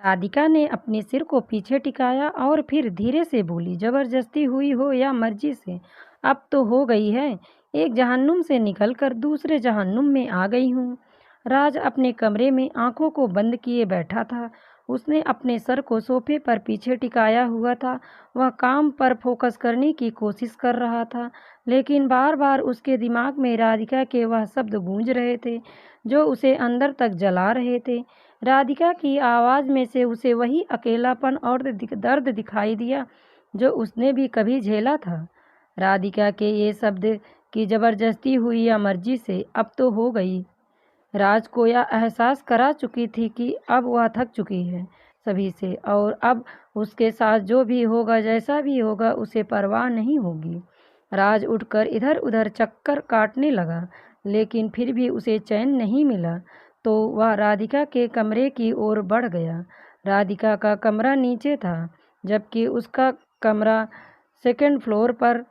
राधिका ने अपने सिर को पीछे टिकाया और फिर धीरे से बोली, जबरदस्ती हुई हो या मर्जी से, अब तो हो गई है। एक जहन्नुम से निकलकर दूसरे जहन्नुम में आ गई हूँ। राज अपने कमरे में आंखों को बंद किए बैठा था। उसने अपने सर को सोफे पर पीछे टिकाया हुआ था। वह काम पर फोकस करने की कोशिश कर रहा था, लेकिन बार बार उसके दिमाग में राधिका के वह शब्द गूंज रहे थे जो उसे अंदर तक जला रहे थे। राधिका की आवाज़ में से उसे वही अकेलापन और दर्द दिखाई दिया जो उसने भी कभी झेला था। राधिका के ये शब्द कि जबरदस्ती हुई या मर्जी से, अब तो हो गई। राज को यह एहसास करा चुकी थी कि अब वह थक चुकी है सभी से, और अब उसके साथ जो भी होगा, जैसा भी होगा, उसे परवाह नहीं होगी। राज उठकर इधर उधर चक्कर काटने लगा, लेकिन फिर भी उसे चैन नहीं मिला। तो वह राधिका के कमरे की ओर बढ़ गया। राधिका का कमरा नीचे था, जबकि उसका कमरा सेकंड फ्लोर पर।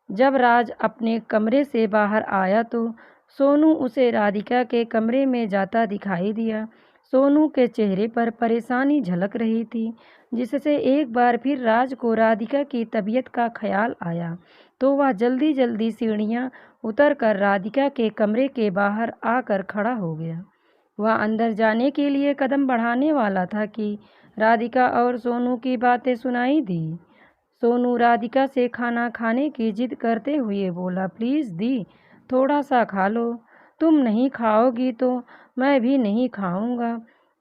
जब राज अपने कमरे से बाहर आया तो सोनू उसे राधिका के कमरे में जाता दिखाई दिया। सोनू के चेहरे पर परेशानी झलक रही थी, जिससे एक बार फिर राज को राधिका की तबीयत का ख्याल आया। तो वह जल्दी जल्दी सीढ़ियां उतरकर राधिका के कमरे के बाहर आकर खड़ा हो गया। वह अंदर जाने के लिए कदम बढ़ाने वाला था कि राधिका और सोनू की बातें सुनाई दी। सोनू राधिका से खाना खाने की जिद करते हुए बोला, प्लीज़ दी, थोड़ा सा खा लो। तुम नहीं खाओगी तो मैं भी नहीं खाऊंगा।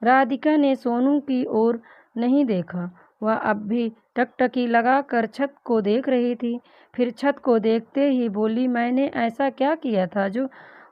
राधिका ने सोनू की ओर नहीं देखा। वह अब भी टकटकी लगाकर छत को देख रही थी। फिर छत को देखते ही बोली, मैंने ऐसा क्या किया था जो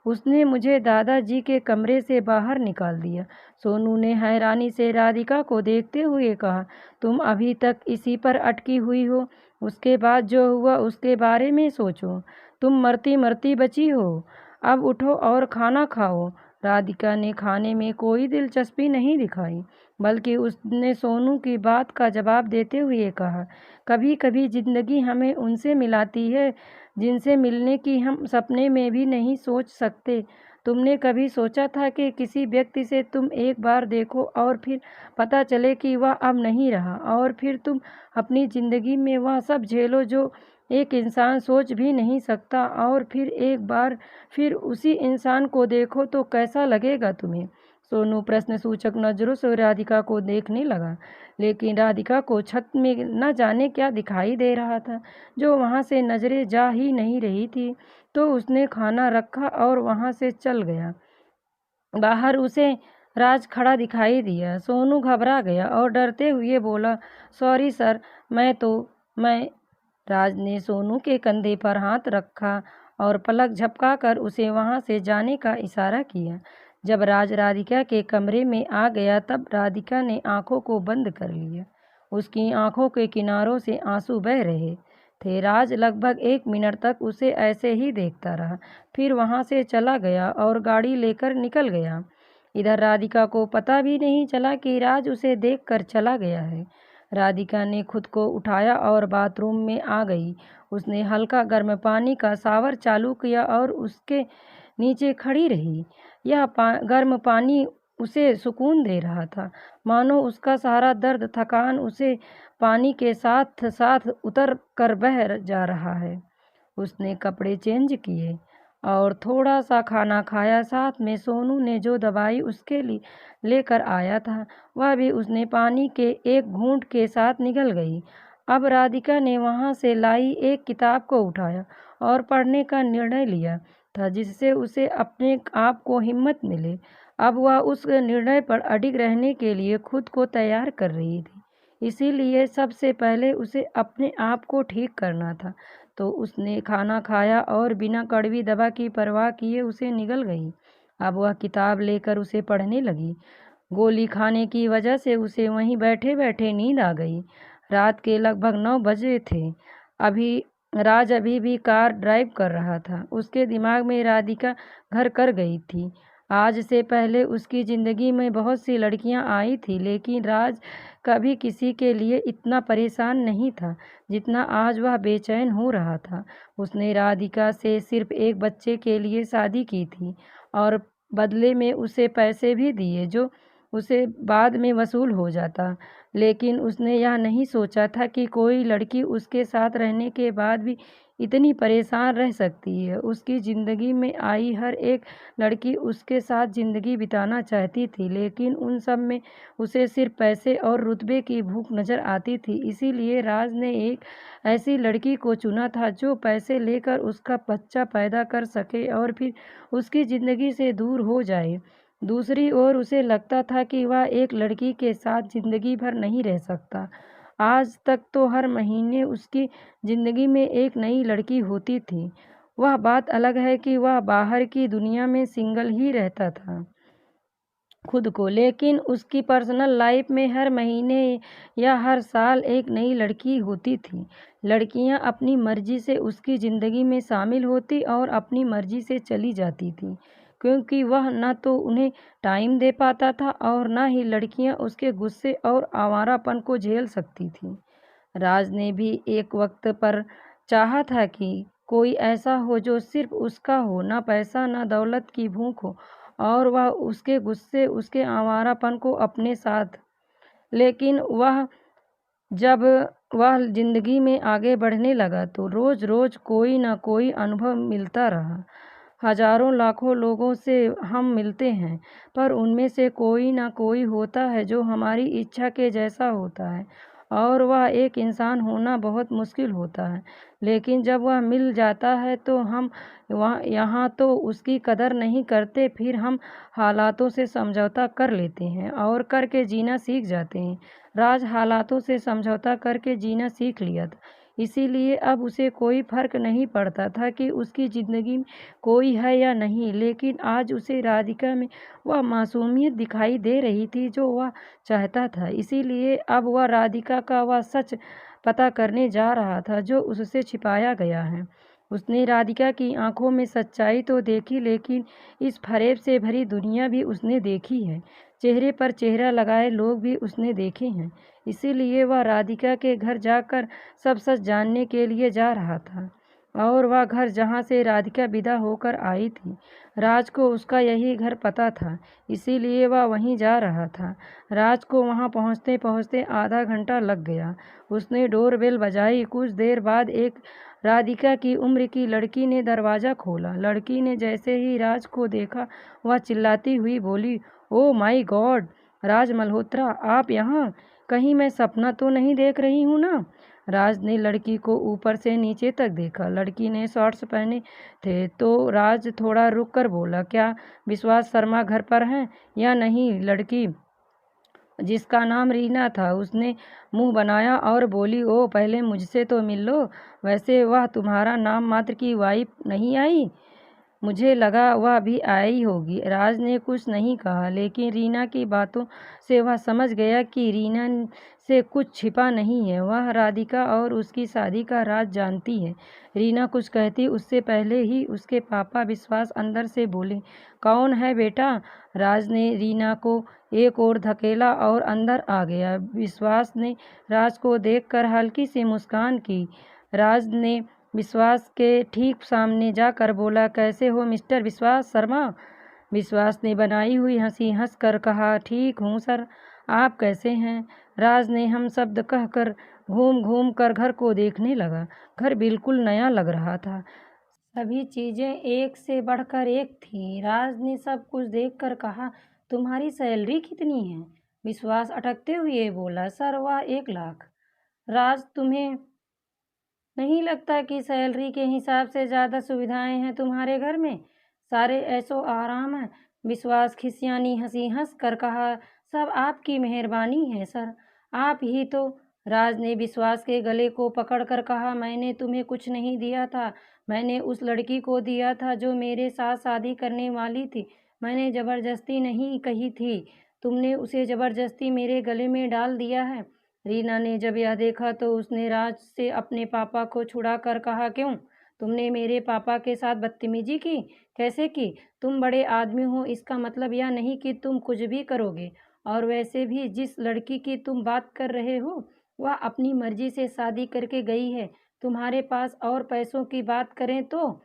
उसने मुझे दादाजी के कमरे से बाहर निकाल दिया। सोनू ने हैरानी से राधिका को देखते हुए कहा, तुम अभी तक इसी पर अटकी हुई हो? उसके बाद जो हुआ उसके बारे में सोचो। तुम मरती मरती बची हो। अब उठो और खाना खाओ। राधिका ने खाने में कोई दिलचस्पी नहीं दिखाई, बल्कि उसने सोनू की बात का जवाब देते हुए कहा, कभी कभी जिंदगी हमें उनसे मिलाती है जिनसे मिलने की हम सपने में भी नहीं सोच सकते। तुमने कभी सोचा था कि किसी व्यक्ति से तुम एक बार देखो और फिर पता चले कि वह अब नहीं रहा, और फिर तुम अपनी ज़िंदगी में वह सब झेलो जो एक इंसान सोच भी नहीं सकता, और फिर एक बार फिर उसी इंसान को देखो तो कैसा लगेगा तुम्हें? सोनू प्रश्न सूचक नजरों से राधिका को देखने लगा, लेकिन राधिका को छत में न जाने क्या दिखाई दे रहा था जो वहां से नजरें जा ही नहीं रही थी। तो उसने खाना रखा और वहां से चल गया। बाहर उसे राज खड़ा दिखाई दिया। सोनू घबरा गया और डरते हुए बोला, सॉरी सर, मैं राज ने सोनू के कंधे पर हाथ रखा और पलक झपकाकर उसे वहां से जाने का इशारा किया। जब राज राधिका के कमरे में आ गया तब राधिका ने आंखों को बंद कर लिया। उसकी आंखों के किनारों से आंसू बह रहे थे। राज लगभग 1 मिनट तक उसे ऐसे ही देखता रहा, फिर वहां से चला गया और गाड़ी लेकर निकल गया। इधर राधिका को पता भी नहीं चला कि राज उसे देखकर चला गया है। राधिका ने खुद को उठाया और बाथरूम में आ गई। उसने हल्का गर्म पानी का शावर चालू किया और उसके नीचे खड़ी रही। यह गर्म पानी उसे सुकून दे रहा था, मानो उसका सारा दर्द थकान उसे पानी के साथ साथ उतर कर बह जा रहा है। उसने कपड़े चेंज किए और थोड़ा सा खाना खाया। साथ में सोनू ने जो दवाई उसके लिए लेकर आया था वह भी उसने पानी के एक घूंट के साथ निगल गई। अब राधिका ने वहां से लाई एक किताब को उठाया और पढ़ने का निर्णय लिया था, जिससे उसे अपने आप को हिम्मत मिले। अब वह उस निर्णय पर अडिग रहने के लिए खुद को तैयार कर रही थी। इसीलिए सबसे पहले उसे अपने आप को ठीक करना था। तो उसने खाना खाया और बिना कड़वी दवा की परवाह किए उसे निगल गई। अब वह किताब लेकर उसे पढ़ने लगी। गोली खाने की वजह से उसे वहीं बैठे बैठे नींद आ गई। रात के लगभग 9 बजे थे। अभी राज अभी भी कार ड्राइव कर रहा था। उसके दिमाग में राधिका घर कर गई थी। आज से पहले उसकी ज़िंदगी में बहुत सी लड़कियां आई थी, लेकिन राज कभी किसी के लिए इतना परेशान नहीं था जितना आज वह बेचैन हो रहा था। उसने राधिका से सिर्फ एक बच्चे के लिए शादी की थी और बदले में उसे पैसे भी दिए जो उसे बाद में वसूल हो जाता। लेकिन उसने यह नहीं सोचा था कि कोई लड़की उसके साथ रहने के बाद भी इतनी परेशान रह सकती है। उसकी ज़िंदगी में आई हर एक लड़की उसके साथ ज़िंदगी बिताना चाहती थी, लेकिन उन सब में उसे सिर्फ पैसे और रुतबे की भूख नज़र आती थी। इसीलिए राज ने एक ऐसी लड़की को चुना था जो पैसे लेकर उसका बच्चा पैदा कर सके और फिर उसकी ज़िंदगी से दूर हो जाए। दूसरी ओर उसे लगता था कि वह एक लड़की के साथ ज़िंदगी भर नहीं रह सकता। आज तक तो हर महीने उसकी ज़िंदगी में एक नई लड़की होती थी। वह बात अलग है कि वह बाहर की दुनिया में सिंगल ही रहता था खुद को, लेकिन उसकी पर्सनल लाइफ में हर महीने या हर साल एक नई लड़की होती थी। लड़कियां अपनी मर्जी से उसकी ज़िंदगी में शामिल होती और अपनी मर्जी से चली जाती थी, क्योंकि वह न तो उन्हें टाइम दे पाता था और न ही लड़कियां उसके गुस्से और आवारापन को झेल सकती थीं। राज ने भी एक वक्त पर चाहा था कि कोई ऐसा हो जो सिर्फ उसका हो, ना पैसा ना दौलत की भूख हो, और वह उसके गुस्से उसके आवारापन को अपने साथ। लेकिन जब वह जिंदगी में आगे बढ़ने लगा तो रोज रोज कोई ना कोई अनुभव मिलता रहा। हजारों लाखों लोगों से हम मिलते हैं, पर उनमें से कोई ना कोई होता है जो हमारी इच्छा के जैसा होता है, और वह एक इंसान होना बहुत मुश्किल होता है। लेकिन जब वह मिल जाता है तो हम वहाँ यहाँ तो उसकी कदर नहीं करते, फिर हम हालातों से समझौता कर लेते हैं और करके जीना सीख जाते हैं। राज हालातों से समझौता करके जीना सीख लिया था, इसीलिए अब उसे कोई फर्क नहीं पड़ता था कि उसकी ज़िंदगी में कोई है या नहीं। लेकिन आज उसे राधिका में वह मासूमियत दिखाई दे रही थी जो वह चाहता था। इसीलिए अब वह राधिका का वह सच पता करने जा रहा था जो उससे छिपाया गया है। उसने राधिका की आंखों में सच्चाई तो देखी, लेकिन इस फरेब से भरी दुनिया भी उसने देखी है। चेहरे पर चेहरा लगाए लोग भी उसने देखे हैं। इसीलिए वह राधिका के घर जाकर सब सच जानने के लिए जा रहा था, और वह घर जहाँ से राधिका विदा होकर आई थी, राज को उसका यही घर पता था, इसीलिए वह वहीं जा रहा था। राज को वहाँ पहुँचते पहुँचते आधा घंटा लग गया। उसने डोरबेल बजाई। कुछ देर बाद एक राधिका की उम्र की लड़की ने दरवाज़ा खोला। लड़की ने जैसे ही राज को देखा, वह चिल्लाती हुई बोली, "ओह माय गॉड, राज मल्होत्रा, आप यहाँ? कहीं मैं सपना तो नहीं देख रही हूँ ना?" राज ने लड़की को ऊपर से नीचे तक देखा। लड़की ने शॉर्ट्स पहने थे तो राज थोड़ा रुक कर बोला, "क्या विश्वास शर्मा घर पर हैं या नहीं?" लड़की, जिसका नाम रीना था, उसने मुंह बनाया और बोली, "ओह, पहले मुझसे तो मिल लो। वैसे वह तुम्हारा नाम मात्र की वाइफ नहीं आई? मुझे लगा वह भी आई होगी।" राज ने कुछ नहीं कहा, लेकिन रीना की बातों से वह समझ गया कि रीना से कुछ छिपा नहीं है। वह राधिका और उसकी शादी का राज जानती है। रीना कुछ कहती उससे पहले ही उसके पापा विश्वास अंदर से बोले, "कौन है बेटा?" राज ने रीना को एक ओर धकेला और अंदर आ गया। विश्वास ने राज को देखकर हल्की सी मुस्कान की। राज ने विश्वास के ठीक सामने जाकर बोला, "कैसे हो मिस्टर विश्वास शर्मा?" विश्वास ने बनाई हुई हंसी हंसकर कहा, "ठीक हूँ सर, आप कैसे हैं?" राज ने हम शब्द कहकर घूम घूम कर घर को देखने लगा। घर बिल्कुल नया लग रहा था। सभी चीजें एक से बढ़कर एक थी। राज ने सब कुछ देखकर कहा, "तुम्हारी सैलरी कितनी है?" विश्वास अटकते हुए बोला, "सर, वह 1 लाख।" राज, तुम्हें नहीं लगता कि सैलरी के हिसाब से ज़्यादा सुविधाएं हैं तुम्हारे घर में? सारे ऐशो आराम है?" विश्वास खिसियानी हंसी हंस कर कहा, "सब आपकी मेहरबानी है सर, आप ही तो।" राज ने विश्वास के गले को पकड़कर कहा, "मैंने तुम्हें कुछ नहीं दिया था। मैंने उस लड़की को दिया था जो मेरे साथ शादी करने वाली थी। मैंने ज़बरदस्ती नहीं कही थी। तुमने उसे ज़बरदस्ती मेरे गले में डाल दिया है।" रीना ने जब यह देखा तो उसने राज से अपने पापा को छुड़ाकर कहा, "क्यों? तुमने मेरे पापा के साथ बदतमीजी की? कैसे की? तुम बड़े आदमी हो, इसका मतलब यह नहीं कि तुम कुछ भी करोगे। और वैसे भी जिस लड़की की तुम बात कर रहे हो, वह अपनी मर्जी से शादी करके गई है तुम्हारे पास। और पैसों की बात करें तो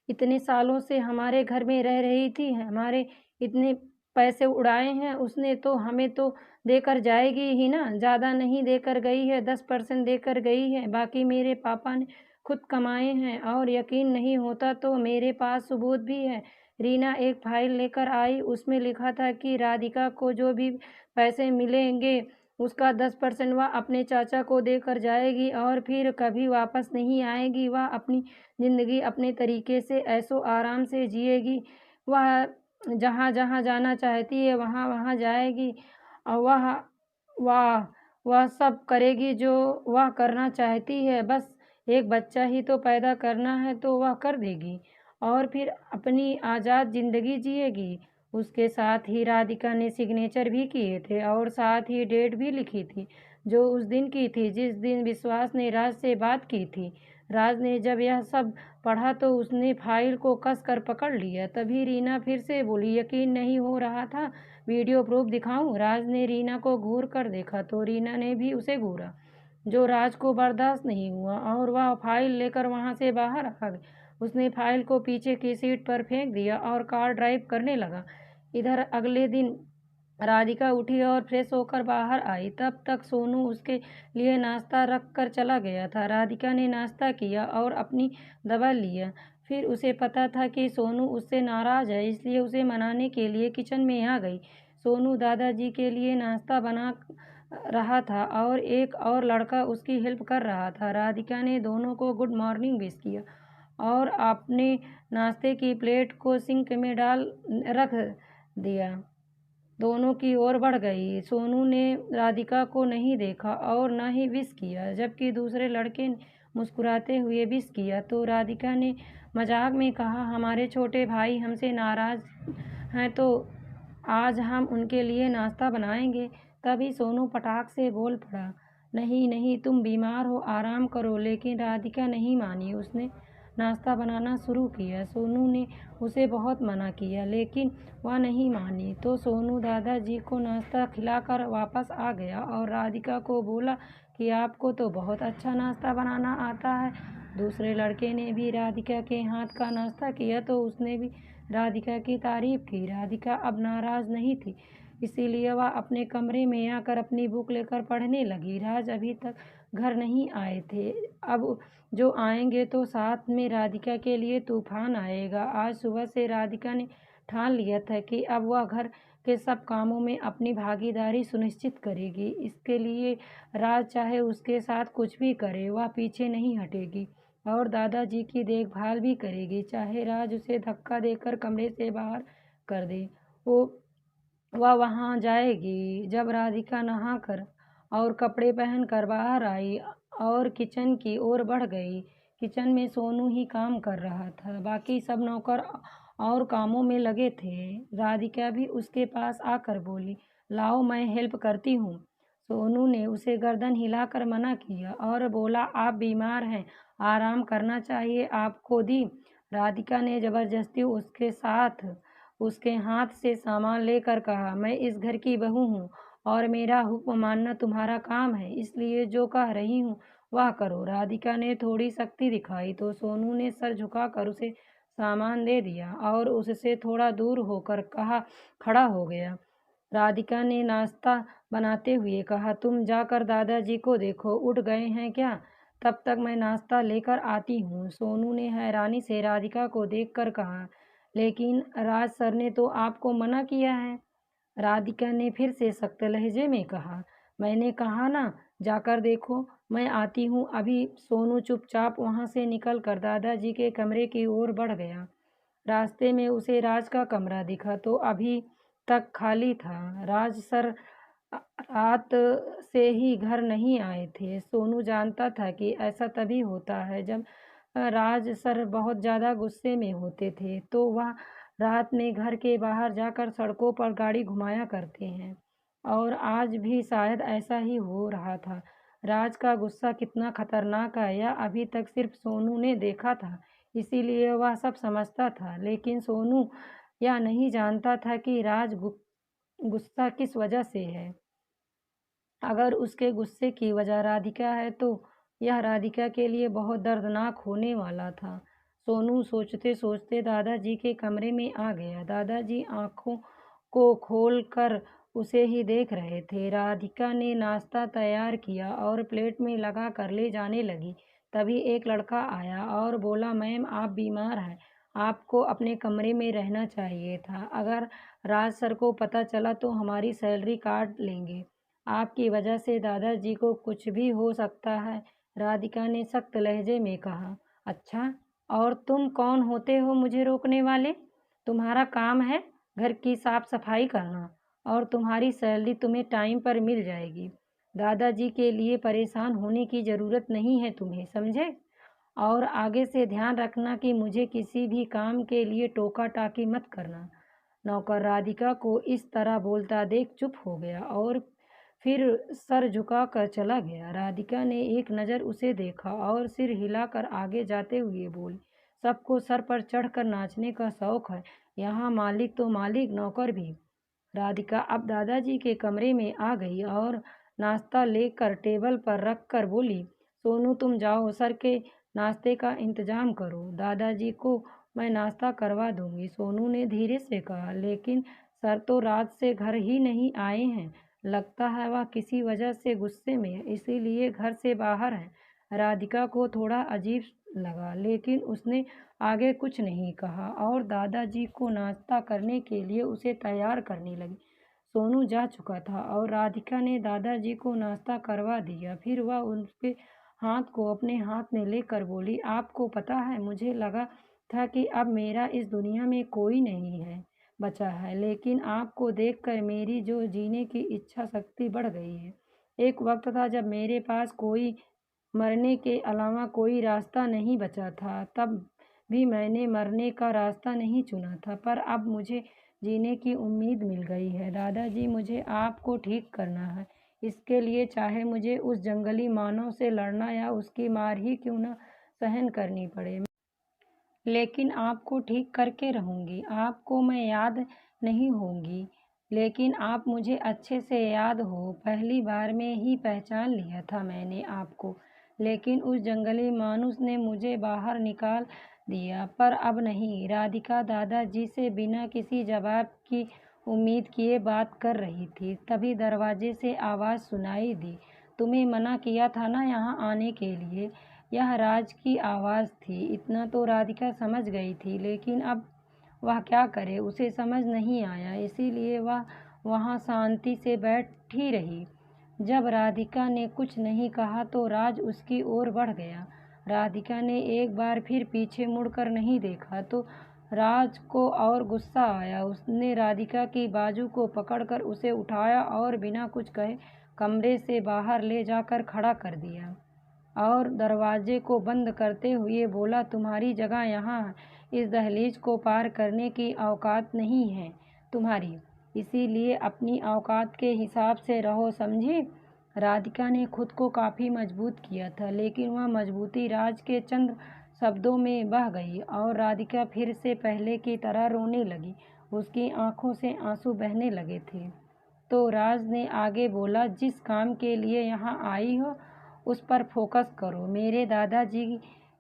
इतने सालों से हमारे घर में रह रही थी, हमारे इतने पैसे उड़ाए हैं उसने तो हमें तो देकर जाएगी ही ना। ज़्यादा नहीं देकर गई है, 10% देकर गई है, बाकी मेरे पापा ने खुद कमाए हैं और यकीन नहीं होता तो मेरे पास सबूत भी है। रीना एक फाइल लेकर आई, उसमें लिखा था कि राधिका को जो भी पैसे मिलेंगे उसका 10% वह अपने चाचा को देकर जाएगी और फिर कभी वापस नहीं आएगी। वह अपनी ज़िंदगी अपने तरीके से ऐशो आराम से जिएगी। वह जहाँ-जहाँ जाना चाहती है वहाँ-वहाँ जाएगी और वह वह सब करेगी जो वह करना चाहती है। बस एक बच्चा ही तो पैदा करना है तो वह कर देगी और फिर अपनी आज़ाद ज़िंदगी जिएगी। उसके साथ ही राधिका ने सिग्नेचर भी किए थे और साथ ही डेट भी लिखी थी, जो उस दिन की थी जिस दिन विश्वास ने राज से बात की थी। राज ने जब यह सब पढ़ा तो उसने फाइल को कस कर पकड़ लिया। तभी रीना फिर से बोली, यकीन नहीं हो रहा था, वीडियो प्रूफ दिखाऊं? राज ने रीना को घूर कर देखा तो रीना ने भी उसे घूरा, जो राज को बर्दाश्त नहीं हुआ और वह फाइल लेकर वहां से बाहर आ गई। उसने फाइल को पीछे की सीट पर फेंक दिया और कार ड्राइव करने लगा। इधर अगले दिन राधिका उठी और फ्रेश होकर बाहर आई। तब तक सोनू उसके लिए नाश्ता रख कर चला गया था। राधिका ने नाश्ता किया और अपनी दवा लिया। फिर उसे पता था कि सोनू उससे नाराज़ है, इसलिए उसे मनाने के लिए किचन में आ गई। सोनू दादाजी के लिए नाश्ता बना रहा था और एक और लड़का उसकी हेल्प कर रहा था। राधिका ने दोनों को गुड मॉर्निंग विश किया और अपने नाश्ते की प्लेट को सिंक में डाल रख दिया। दोनों की ओर बढ़ गई। सोनू ने राधिका को नहीं देखा और न ही विश किया, जबकि दूसरे लड़के ने मुस्कुराते हुए विश किया तो राधिका ने मजाक में कहा, हमारे छोटे भाई हमसे नाराज़ हैं तो आज हम उनके लिए नाश्ता बनाएंगे। तभी सोनू पटाख से बोल पड़ा, नहीं नहीं, तुम बीमार हो, आराम करो। लेकिन राधिका नहीं मानी। उसने नाश्ता बनाना शुरू किया। सोनू ने उसे बहुत मना किया लेकिन वह नहीं मानी। तो सोनू दादाजी को नाश्ता खिलाकर वापस आ गया और राधिका को बोला कि आपको तो बहुत अच्छा नाश्ता बनाना आता है। दूसरे लड़के ने भी राधिका के हाथ का नाश्ता किया तो उसने भी राधिका की तारीफ की। राधिका अब नाराज़ नहीं थी, इसीलिए वह अपने कमरे में आकर अपनी बुक लेकर पढ़ने लगी। राज अभी तक घर नहीं आए थे। अब जो आएंगे तो साथ में राधिका के लिए तूफान आएगा। आज सुबह से राधिका ने ठान लिया था कि अब वह घर के सब कामों में अपनी भागीदारी सुनिश्चित करेगी। इसके लिए राज चाहे उसके साथ कुछ भी करे, वह पीछे नहीं हटेगी और दादाजी की देखभाल भी करेगी, चाहे राज उसे धक्का देकर कमरे से बाहर कर दे। वो वह वहाँ जाएगी। जब राधिका नहाकर और कपड़े पहनकर बाहर आई और किचन की ओर बढ़ गई। किचन में सोनू ही काम कर रहा था, बाकी सब नौकर और कामों में लगे थे। राधिका भी उसके पास आकर बोली, लाओ मैं हेल्प करती हूँ। सोनू ने उसे गर्दन हिलाकर मना किया और बोला, आप बीमार हैं, आराम करना चाहिए आपको। दी राधिका ने जबरदस्ती उसके हाथ से सामान लेकर कहा, मैं इस घर की बहू हूँ और मेरा हुक्म मानना तुम्हारा काम है, इसलिए जो कह रही हूँ वह करो। राधिका ने थोड़ी सख्ती दिखाई तो सोनू ने सर झुकाकर उसे सामान दे दिया और उससे थोड़ा दूर होकर खड़ा हो गया। राधिका ने नाश्ता बनाते हुए कहा, तुम जाकर दादाजी को देखो, उठ गए हैं क्या? तब तक मैं नाश्ता लेकर आती हूँ। सोनू ने हैरानी से राधिका को देखकर कहा, लेकिन राज सर ने तो आपको मना किया है। राधिका ने फिर से सख्त लहजे में कहा, मैंने कहा ना, जाकर देखो, मैं आती हूँ अभी। सोनू चुपचाप वहाँ से निकलकर दादाजी के कमरे की ओर बढ़ गया। रास्ते में उसे राज का कमरा दिखा तो अभी तक खाली था। राज सर रात से ही घर नहीं आए थे। सोनू जानता था कि ऐसा तभी होता है जब राज सर बहुत ज़्यादा गुस्से में होते थे, तो वह रात में घर के बाहर जाकर सड़कों पर गाड़ी घुमाया करते हैं और आज भी शायद ऐसा ही हो रहा था। राज का गुस्सा कितना खतरनाक है यह अभी तक सिर्फ सोनू ने देखा था, इसीलिए वह सब समझता था। लेकिन सोनू यह नहीं जानता था कि राज गुस्सा किस वजह से है। अगर उसके गुस्से की वजह राधिका है तो यह राधिका के लिए बहुत दर्दनाक होने वाला था। सोनू सोचते सोचते दादाजी के कमरे में आ गया। दादाजी आंखों को खोलकर उसे ही देख रहे थे। राधिका ने नाश्ता तैयार किया और प्लेट में लगा कर ले जाने लगी। तभी एक लड़का आया और बोला, मैम आप बीमार हैं, आपको अपने कमरे में रहना चाहिए था। अगर राज सर को पता चला तो हमारी सैलरी काट लेंगे। आपकी वजह से दादाजी को कुछ भी हो सकता है। राधिका ने सख्त लहजे में कहा। अच्छा, और तुम कौन होते हो मुझे रोकने वाले? तुम्हारा काम है घर की साफ सफाई करना और तुम्हारी सैलरी तुम्हें टाइम पर मिल जाएगी। दादाजी के लिए परेशान होने की ज़रूरत नहीं है तुम्हें, समझे? और आगे से ध्यान रखना कि मुझे किसी भी काम के लिए टोका टाकी मत करना। नौकर राधिका को इस तरह बोलता देख चुप हो गया और फिर सर झुकाकर चला गया। राधिका ने एक नज़र उसे देखा और सिर हिलाकर आगे जाते हुए बोली, सबको सर पर चढ़कर नाचने का शौक है, यहाँ मालिक तो मालिक, नौकर भी। राधिका अब दादाजी के कमरे में आ गई और नाश्ता लेकर टेबल पर रख कर बोली, सोनू तुम जाओ सर के नाश्ते का इंतजाम करो, दादाजी को मैं नाश्ता करवा दूंगी। सोनू ने धीरे से कहा, लेकिन सर तो रात से घर ही नहीं आए हैं, लगता है वह किसी वजह से गुस्से में है, इसीलिए घर से बाहर है। राधिका को थोड़ा अजीब लगा, लेकिन उसने आगे कुछ नहीं कहा और दादाजी को नाश्ता करने के लिए उसे तैयार करने लगी। सोनू जा चुका था और राधिका ने दादाजी को नाश्ता करवा दिया। फिर वह उसके हाथ को अपने हाथ में लेकर बोली, आपको पता है मुझे लगा था कि अब मेरा इस दुनिया में कोई नहीं है बचा है, लेकिन आपको देखकर मेरी जो जीने की इच्छा शक्ति बढ़ गई है। एक वक्त था जब मेरे पास कोई मरने के अलावा कोई रास्ता नहीं बचा था, तब भी मैंने मरने का रास्ता नहीं चुना था, पर अब मुझे जीने की उम्मीद मिल गई है। दादाजी मुझे आपको ठीक करना है, इसके लिए चाहे मुझे उस जंगली मानव से लड़ना या उसकी मार ही क्यों न सहन करनी पड़े, लेकिन आपको ठीक करके रहूँगी। आपको मैं याद नहीं होंगी, लेकिन आप मुझे अच्छे से याद हो। पहली बार में ही पहचान लिया था मैंने आपको, लेकिन उस जंगली मानुस ने मुझे बाहर निकाल दिया, पर अब नहीं। राधिका दादाजी से बिना किसी जवाब की उम्मीद किए बात कर रही थी। तभी दरवाजे से आवाज़ सुनाई दी, तुम्हें मना किया था ना यहाँ आने के लिए। यह राज की आवाज़ थी। इतना तो राधिका समझ गई थी, लेकिन अब वह क्या करे, उसे समझ नहीं आया, इसीलिए वह वहाँ शांति से बैठी रही। जब राधिका ने कुछ नहीं कहा तो राज उसकी ओर बढ़ गया। राधिका ने एक बार फिर पीछे मुड़कर नहीं देखा तो राज को और गुस्सा आया। उसने राधिका की बाजू को पकड़कर उसे उठाया और बिना कुछ कहे कमरे से बाहर ले जाकर खड़ा कर दिया और दरवाजे को बंद करते हुए बोला, तुम्हारी जगह यहाँ है, इस दहलीज को पार करने की औकात नहीं है तुम्हारी, इसीलिए अपनी औकात के हिसाब से रहो, समझी? राधिका ने खुद को काफ़ी मजबूत किया था, लेकिन वह मजबूती राज के चंद शब्दों में बह गई और राधिका फिर से पहले की तरह रोने लगी। उसकी आंखों से आंसू बहने लगे थे। तो राज ने आगे बोला, जिस काम के लिए यहाँ आई हो उस पर फोकस करो। मेरे दादाजी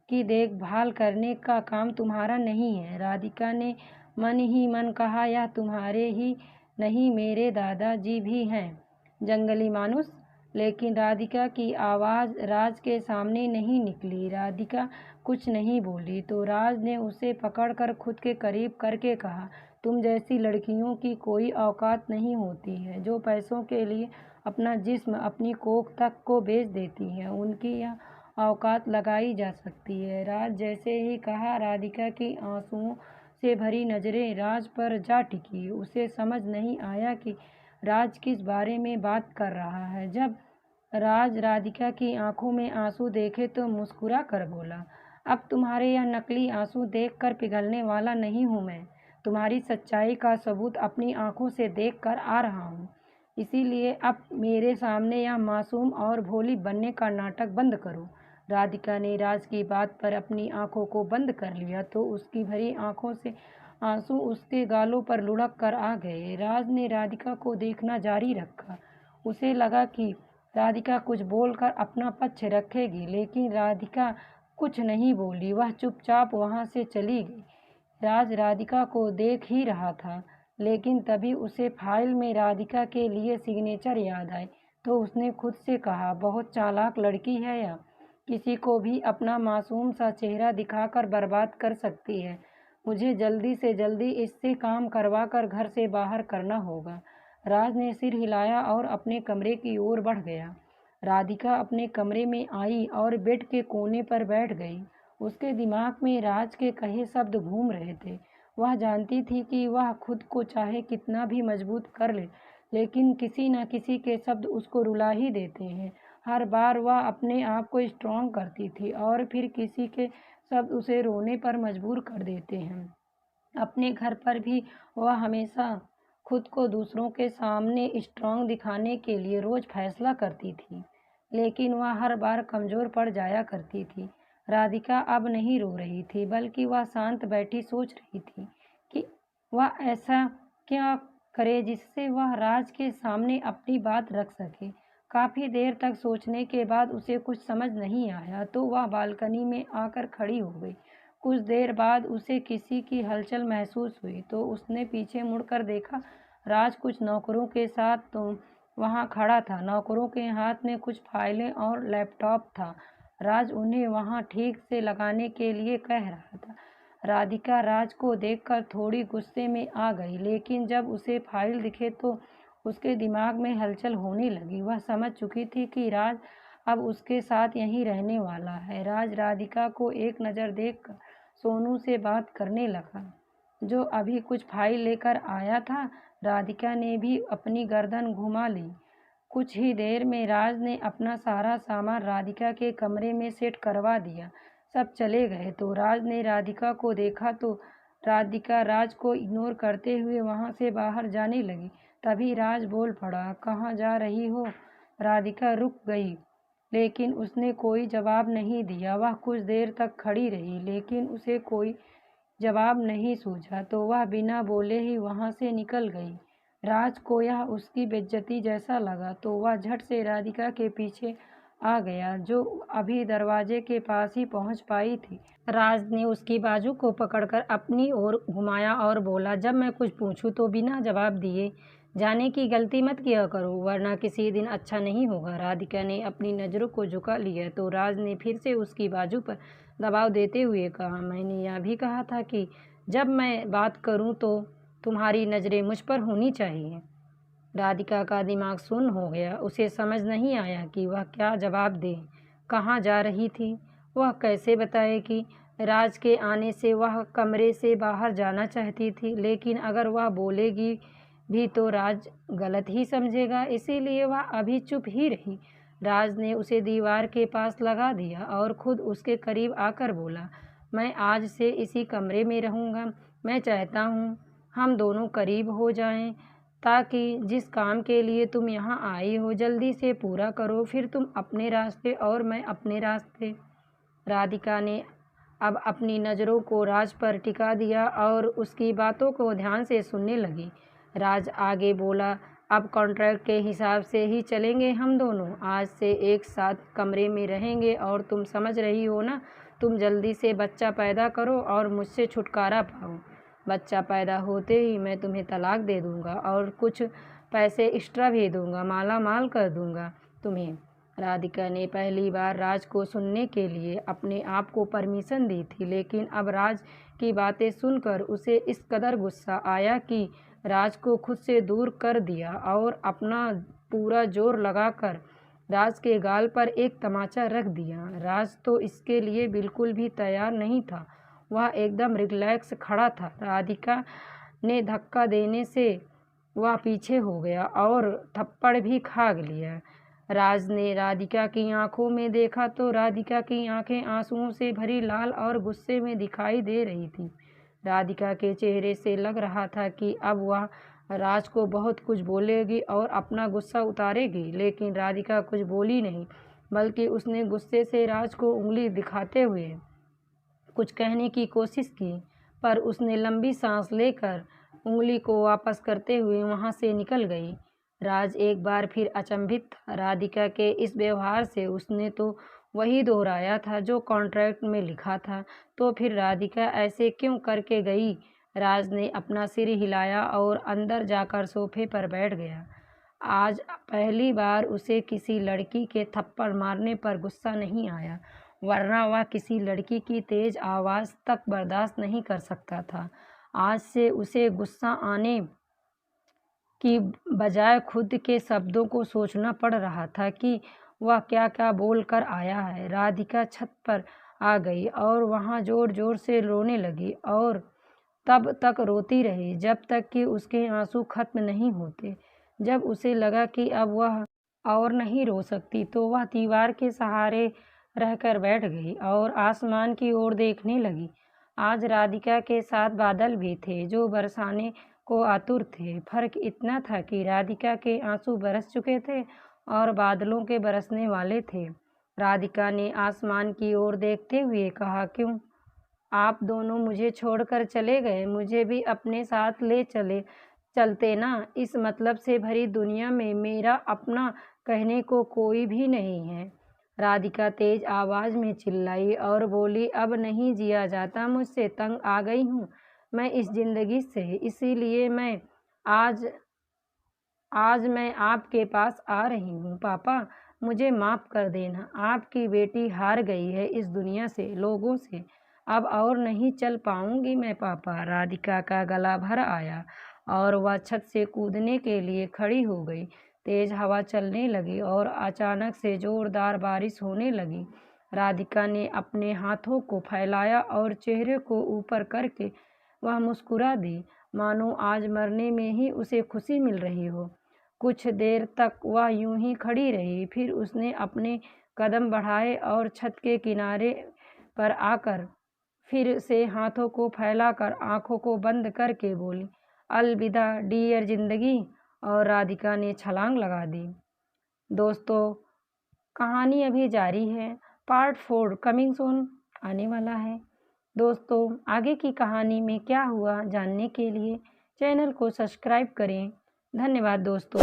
की देखभाल करने का काम तुम्हारा नहीं है। राधिका ने मन ही मन कहा, यह तुम्हारे ही नहीं मेरे दादाजी भी हैं जंगली मानुस। लेकिन राधिका की आवाज़ राज के सामने नहीं निकली। राधिका कुछ नहीं बोली तो राज ने उसे पकड़कर खुद के करीब करके कहा, तुम जैसी लड़कियों की कोई औकात नहीं होती है जो पैसों के लिए अपना जिस्म, अपनी कोख तक को बेच देती हैं, उनकी यह औकात लगाई जा सकती है। राज जैसे ही कहा, राधिका की आंसुओं से भरी नज़रें राज पर जा टिकी। उसे समझ नहीं आया कि राज किस बारे में बात कर रहा है। जब राज राधिका की आंखों में आंसू देखे तो मुस्कुरा कर बोला, अब तुम्हारे यह नकली आंसू देखकर पिघलने वाला नहीं हूँ मैं। तुम्हारी सच्चाई का सबूत अपनी आंखों से देखकर आ रहा हूँ, इसीलिए अब मेरे सामने यह मासूम और भोली बनने का नाटक बंद करो। राधिका ने राज की बात पर अपनी आंखों को बंद कर लिया तो उसकी भरी आंखों से आंसू उसके गालों पर लुढ़क कर आ गए। राज ने राधिका को देखना जारी रखा। उसे लगा कि राधिका कुछ बोलकर अपना पक्ष रखेगी, लेकिन राधिका कुछ नहीं बोली। वह चुपचाप वहाँ से चली गई। राज राधिका को देख ही रहा था, लेकिन तभी उसे फाइल में राधिका के लिए सिग्नेचर याद आए तो उसने खुद से कहा, बहुत चालाक लड़की है यह, किसी को भी अपना मासूम सा चेहरा दिखाकर बर्बाद कर सकती है। मुझे जल्दी से जल्दी इससे काम करवा कर घर से बाहर करना होगा। राज ने सिर हिलाया और अपने कमरे की ओर बढ़ गया। राधिका अपने कमरे में आई और बेड के कोने पर बैठ गई। उसके दिमाग में राज के कहे शब्द घूम रहे थे। वह जानती थी कि वह खुद को चाहे कितना भी मजबूत कर ले, लेकिन किसी न किसी के शब्द उसको रुला ही देते हैं। हर बार वह अपने आप को स्ट्रॉन्ग करती थी और फिर किसी के शब्द उसे रोने पर मजबूर कर देते हैं। अपने घर पर भी वह हमेशा खुद को दूसरों के सामने स्ट्रॉन्ग दिखाने के लिए रोज फैसला करती थी, लेकिन वह हर बार कमज़ोर पड़ जाया करती थी। राधिका अब नहीं रो रही थी, बल्कि वह शांत बैठी सोच रही थी कि वह ऐसा क्या करे जिससे वह राज के सामने अपनी बात रख सके। काफ़ी देर तक सोचने के बाद उसे कुछ समझ नहीं आया तो वह बालकनी में आकर खड़ी हो गई। कुछ देर बाद उसे किसी की हलचल महसूस हुई तो उसने पीछे मुड़कर देखा। राज कुछ नौकरों के साथ तो वहाँ खड़ा था। नौकरों के हाथ में कुछ फाइलें और लैपटॉप था। राज उन्हें वहाँ ठीक से लगाने के लिए कह रहा था। राधिका राज को देखकर थोड़ी गुस्से में आ गई, लेकिन जब उसे फाइल दिखे तो उसके दिमाग में हलचल होने लगी। वह समझ चुकी थी कि राज अब उसके साथ यहीं रहने वाला है। राज राधिका को एक नज़र देखकर सोनू से बात करने लगा, जो अभी कुछ फाइल लेकर आया था। राधिका ने भी अपनी गर्दन घुमा ली। कुछ ही देर में राज ने अपना सारा सामान राधिका के कमरे में सेट करवा दिया। सब चले गए तो राज ने राधिका को देखा तो राधिका राज को इग्नोर करते हुए वहाँ से बाहर जाने लगी। तभी राज बोल पड़ा, कहाँ जा रही हो? राधिका रुक गई, लेकिन उसने कोई जवाब नहीं दिया। वह कुछ देर तक खड़ी रही, लेकिन उसे कोई जवाब नहीं सूझा तो वह बिना बोले ही वहाँ से निकल गई। राज को यह उसकी बेइज्जती जैसा लगा तो वह झट से राधिका के पीछे आ गया, जो अभी दरवाजे के पास ही पहुँच पाई थी। राज ने उसकी बाजू को पकड़कर अपनी ओर घुमाया और बोला, जब मैं कुछ पूछूं तो बिना जवाब दिए जाने की गलती मत किया करो, वरना किसी दिन अच्छा नहीं होगा। राधिका ने अपनी नज़रों को झुका लिया तो राज ने फिर से उसकी बाजू पर दबाव देते हुए कहा, मैंने यह भी कहा था कि जब मैं बात करूं तो तुम्हारी नज़रें मुझ पर होनी चाहिए। राधिका का दिमाग सुन्न हो गया। उसे समझ नहीं आया कि वह क्या जवाब दे। कहाँ जा रही थी? वह कैसे बताए कि राज के आने से वह कमरे से बाहर जाना चाहती थी, लेकिन अगर वह बोलेगी भी तो राज गलत ही समझेगा, इसीलिए वह अभी चुप ही रही। राज ने उसे दीवार के पास लगा दिया और खुद उसके करीब आकर बोला, मैं आज से इसी कमरे में रहूँगा। मैं चाहता हूँ हम दोनों करीब हो जाएं, ताकि जिस काम के लिए तुम यहाँ आई हो जल्दी से पूरा करो, फिर तुम अपने रास्ते और मैं अपने रास्ते। राधिका ने अब अपनी नज़रों को राज पर टिका दिया और उसकी बातों को ध्यान से सुनने लगी। राज आगे बोला, अब कॉन्ट्रैक्ट के हिसाब से ही चलेंगे हम दोनों। आज से एक साथ कमरे में रहेंगे और तुम समझ रही हो ना, तुम जल्दी से बच्चा पैदा करो और मुझसे छुटकारा पाओ। बच्चा पैदा होते ही मैं तुम्हें तलाक दे दूंगा और कुछ पैसे एक्स्ट्रा भी दूंगा, माला माल कर दूंगा तुम्हें। राधिका ने पहली बार राज को सुनने के लिए अपने आप को परमिशन दी थी, लेकिन अब राज की बातें सुनकर उसे इस कदर गुस्सा आया कि राज को खुद से दूर कर दिया और अपना पूरा जोर लगाकर राज के गाल पर एक तमाचा रख दिया। राज तो इसके लिए बिल्कुल भी तैयार नहीं था। वह एकदम रिलैक्स खड़ा था। राधिका ने धक्का देने से वह पीछे हो गया और थप्पड़ भी खा लिया। राज ने राधिका की आंखों में देखा तो राधिका की आंखें आंसुओं से भरी लाल और गुस्से में दिखाई दे रही थी। राधिका के चेहरे से लग रहा था कि अब वह राज को बहुत कुछ बोलेगी और अपना गुस्सा उतारेगी, लेकिन राधिका कुछ बोली नहीं, बल्कि उसने गुस्से से राज को उंगली दिखाते हुए कुछ कहने की कोशिश की, पर उसने लंबी सांस लेकर उंगली को वापस करते हुए वहां से निकल गई। राज एक बार फिर अचंभित था राधिका के इस व्यवहार से। उसने तो वही दोहराया था जो कॉन्ट्रैक्ट में लिखा था, तो फिर राधिका ऐसे क्यों करके गई? राज ने अपना सिर हिलाया और अंदर जाकर सोफे पर बैठ गया। आज पहली बार उसे किसी लड़की के थप्पड़ मारने पर गुस्सा नहीं आया, वरना वह किसी लड़की की तेज आवाज़ तक बर्दाश्त नहीं कर सकता था। आज से उसे गुस्सा आने की बजाय खुद के शब्दों को सोचना पड़ रहा था कि वह क्या क्या बोल कर आया है। राधिका छत पर आ गई और वहाँ जोर जोर से रोने लगी और तब तक रोती रही जब तक कि उसके आंसू खत्म नहीं होते। जब उसे लगा कि अब वह और नहीं रो सकती तो वह दीवार के सहारे रहकर बैठ गई और आसमान की ओर देखने लगी। आज राधिका के साथ बादल भी थे जो बरसाने को आतुर थे। फर्क इतना था कि राधिका के आंसू बरस चुके थे और बादलों के बरसने वाले थे। राधिका ने आसमान की ओर देखते हुए कहा, क्यों आप दोनों मुझे छोड़कर चले गए? मुझे भी अपने साथ ले चलते ना। इस मतलब से भरी दुनिया में मेरा अपना कहने को कोई भी नहीं है। राधिका तेज आवाज में चिल्लाई और बोली, अब नहीं जिया जाता, मुझसे तंग आ गई हूँ मैं इस जिंदगी से, इसीलिए आज आज मैं आपके पास आ रही हूँ। पापा, मुझे माफ़ कर देना। आपकी बेटी हार गई है इस दुनिया से, लोगों से। अब और नहीं चल पाऊंगी मैं पापा। राधिका का गला भर आया और वह छत से कूदने के लिए खड़ी हो गई। तेज हवा चलने लगी और अचानक से जोरदार बारिश होने लगी। राधिका ने अपने हाथों को फैलाया और चेहरे को ऊपर करके वह मुस्कुरा दी, मानो आज मरने में ही उसे खुशी मिल रही हो। कुछ देर तक वह यूं ही खड़ी रही, फिर उसने अपने कदम बढ़ाए और छत के किनारे पर आकर फिर से हाथों को फैलाकर आंखों को बंद करके बोली, अलविदा डियर जिंदगी, और राधिका ने छलांग लगा दी। दोस्तों, कहानी अभी जारी है। पार्ट 4 कमिंग सून आने वाला है। दोस्तों, आगे की कहानी में क्या हुआ जानने के लिए चैनल को सब्सक्राइब करें। धन्यवाद दोस्तों।